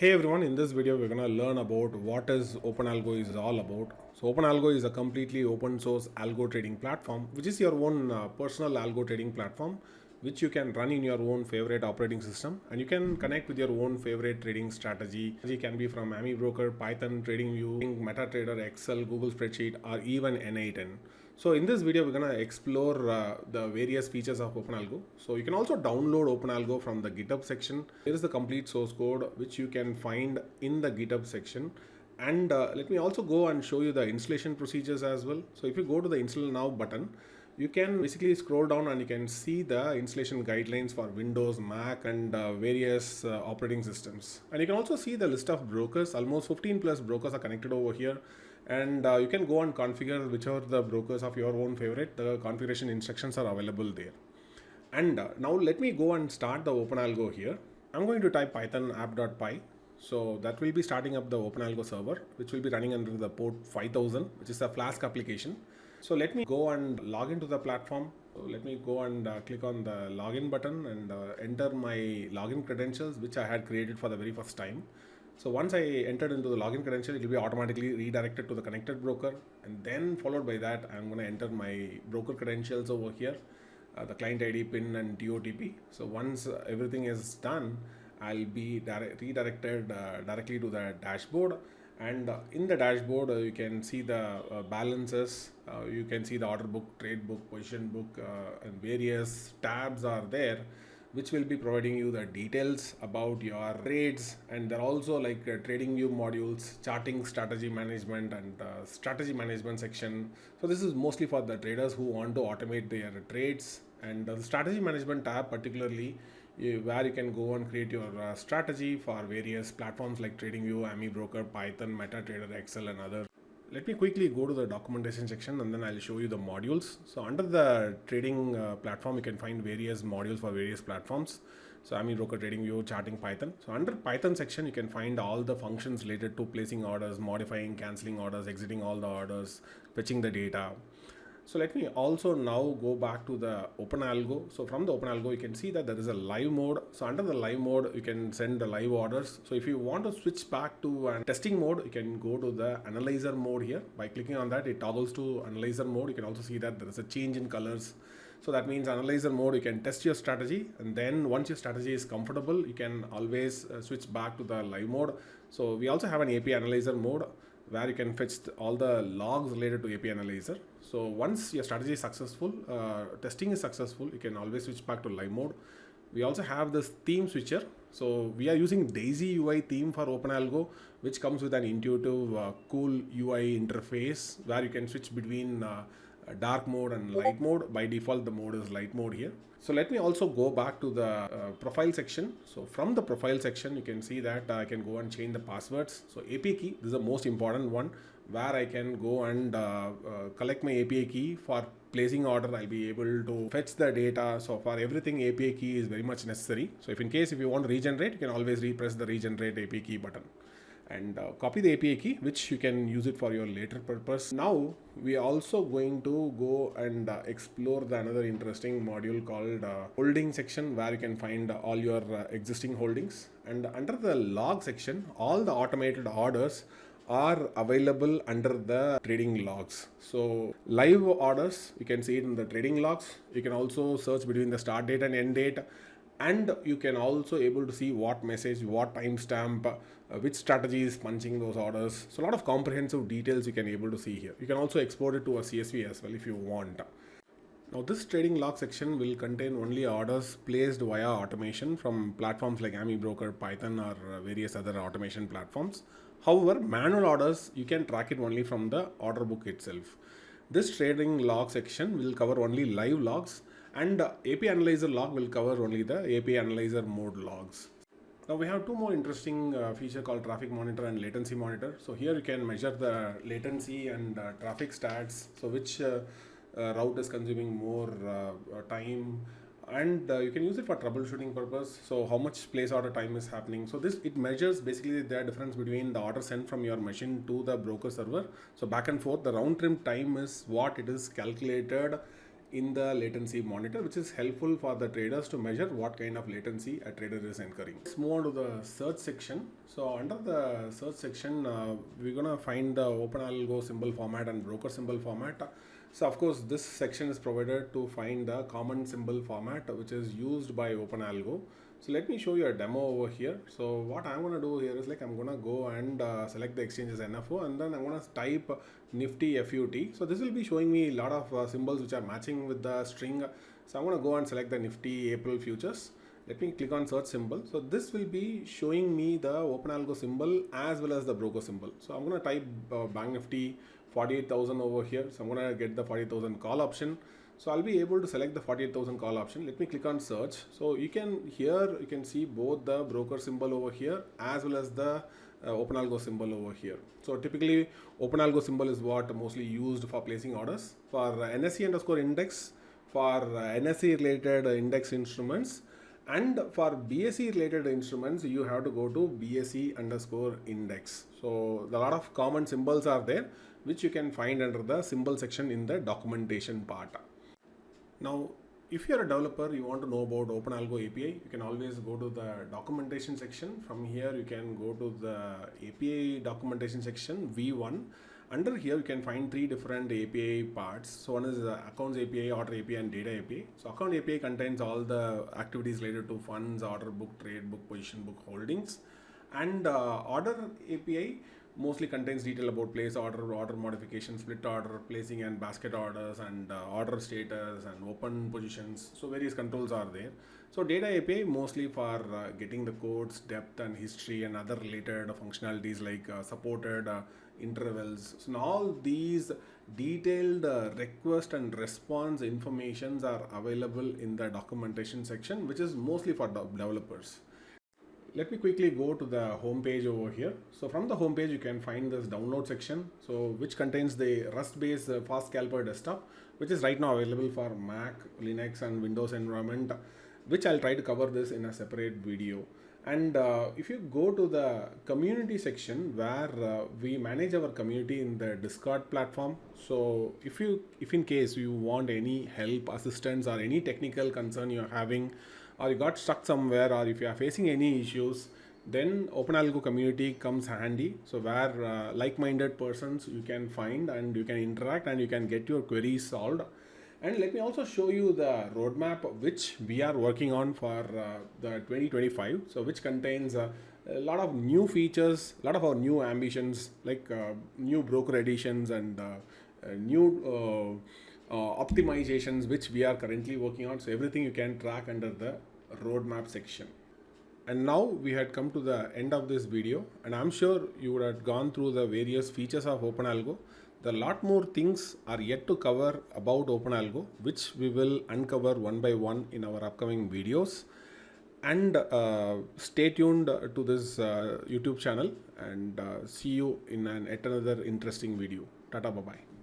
Hey everyone, in this video we're going to learn about what is OpenAlgo is all about. So OpenAlgo is a completely open source algo trading platform, which is your own personal algo trading platform, which you can run in your own favorite operating system, and you can connect with your own favorite trading strategy. It can be from AmiBroker, Python, TradingView, MetaTrader, Excel, Google Spreadsheet, or even N8N. So in this video, we're going to explore the various features of OpenAlgo. So you can also download OpenAlgo from the GitHub section. Here is the complete source code, which you can find in the GitHub section. And let me also go and show you the installation procedures as well. So if you go to the install now button, you can basically scroll down and you can see the installation guidelines for Windows, Mac, and various operating systems. And you can also see the list of brokers. Almost 15 plus brokers are connected over here. And you can go and configure whichever the brokers of your own favorite. The configuration instructions are available there. And now let me go and start the OpenAlgo here. I'm going to type python app.py. So that will be starting up the OpenAlgo server, which will be running under the port 5000, which is a Flask application. So let me go and log into the platform. So let me go and click on the login button and enter my login credentials, which I had created for the very first time. So once I entered into the login credential, it will be automatically redirected to the connected broker, and then followed by that, I'm going to enter my broker credentials over here, the client ID, PIN, and TOTP. So once everything is done, I'll be redirected directly to the dashboard. And in the dashboard, you can see the balances, you can see the order book, trade book, position book, and various tabs are there, which will be providing you the details about your trades. And there are also like trading view modules, charting, strategy management, and strategy management section. So this is mostly for the traders who want to automate their trades. And the strategy management tab particularly, where you can go and create your strategy for various platforms like TradingView, AmiBroker, Python, MetaTrader, Excel, and other. Let me quickly go to the documentation section and then I'll show you the modules. So under the trading platform, you can find various modules for various platforms. So AmiBroker, TradingView, charting, Python. So under Python section, you can find all the functions related to placing orders, modifying, canceling orders, exiting all the orders, fetching the data. So let me also now go back to the OpenAlgo. So from the OpenAlgo, you can see that there is a live mode. So under the live mode, you can send the live orders. So if you want to switch back to a testing mode, you can go to the analyzer mode here. By clicking on that, it toggles to analyzer mode. You can also see that there is a change in colors. So that means analyzer mode, you can test your strategy. And then once your strategy is comfortable, you can always switch back to the live mode. So we also have an API analyzer mode, where you can fetch all the logs related to API analyzer. So once your strategy is successful, testing is successful, you can always switch back to live mode. We also have this theme switcher. So we are using Daisy UI theme for OpenAlgo, which comes with an intuitive, cool UI interface where you can switch between dark mode and light mode. By default, the mode is light mode here. So let me also go back to the profile section. So from the profile section, you can see that I can go and change the passwords. So API key, this is the most important one, where I can go and collect my API key for placing order. I'll be able to fetch the data. So for everything, API key is very much necessary. So if you want to regenerate, you can always press the regenerate API key button and copy the API key, which you can use it for your later purpose. Now we are also going to go and explore the another interesting module called holding section, where you can find all your existing holdings. And under the log section, all the automated orders are available under the trading logs. So live orders, you can see it in the trading logs. You can also search between the start date and end date. And you can also able to see what message, what timestamp, which strategy is punching those orders. So a lot of comprehensive details you can able to see here. You can also export it to a CSV as well if you want. Now this trading log section will contain only orders placed via automation from platforms like AmiBroker, Python, or various other automation platforms. However, manual orders, you can track it only from the order book itself. This trading log section will cover only live logs, and API Analyzer log will cover only the API Analyzer mode logs. Now we have two more interesting feature called traffic monitor and latency monitor. So here you can measure the latency and traffic stats. So which route is consuming more time, and you can use it for troubleshooting purpose. So how much place order time is happening. So it measures basically the difference between the order sent from your machine to the broker server. So back and forth, the round trip time is what it is calculated in the latency monitor, which is helpful for the traders to measure what kind of latency a trader is incurring. Let's move on to the search section. So under the search section, we're gonna find the OpenAlgo symbol format and broker symbol format. So of course, this section is provided to find the common symbol format which is used by OpenAlgo. So let me show you a demo over here. So what I'm going to do here is like I'm going to go and select the exchange as NFO, and then I'm going to type Nifty FUT. So this will be showing me a lot of symbols which are matching with the string. So I'm going to go and select the Nifty April futures. Let me click on search symbol. So this will be showing me the OpenAlgo symbol as well as the broker symbol. So I'm going to type Bank Nifty 48,000 over here. So I'm going to get the 48,000 call option. So I'll be able to select the 48,000 call option. Let me click on search. So you can see both the broker symbol over here as well as the OpenAlgo symbol over here. So typically OpenAlgo symbol is what mostly used for placing orders for NSE underscore index, for NSE related index instruments, and for BSE related instruments you have to go to BSE underscore index. So a lot of common symbols are there which you can find under the symbol section in the documentation part. Now, if you're a developer, you want to know about OpenAlgo API, you can always go to the documentation section. From here, you can go to the API documentation section, V1. Under here, you can find three different API parts. So one is the Accounts API, Order API, and Data API. So Account API contains all the activities related to funds, order book, trade book, position book, holdings. And Order API mostly contains detail about place order, order modification, split order, placing and basket orders, and order status and open positions. So various controls are there. So Data API mostly for getting the codes, depth and history and other related functionalities like supported intervals. So now all these detailed request and response informations are available in the documentation section, which is mostly for developers. Let me quickly go to the home page over here. So from the home page you can find this download section, so which contains the Rust-based fast scalper desktop, which is right now available for Mac, Linux and Windows environment, which I'll try to cover this in a separate video. And if you go to the community section where we manage our community in the Discord platform. So if in case you want any help, assistance or any technical concern you're having, or you got stuck somewhere, or if you are facing any issues, then OpenAlgo community comes handy. So where like-minded persons you can find and you can interact and you can get your queries solved. And let me also show you the roadmap which we are working on for the 2025. So which contains a lot of new features, a lot of our new ambitions, like new broker editions and new optimizations which we are currently working on. So everything you can track under the roadmap section. And now we had come to the end of this video, and I'm sure you would have gone through the various features of OpenAlgo. There are a lot more things are yet to cover about OpenAlgo, which we will uncover one by one in our upcoming videos. And stay tuned to this YouTube channel, and see you in yet another interesting video. Tata, bye bye.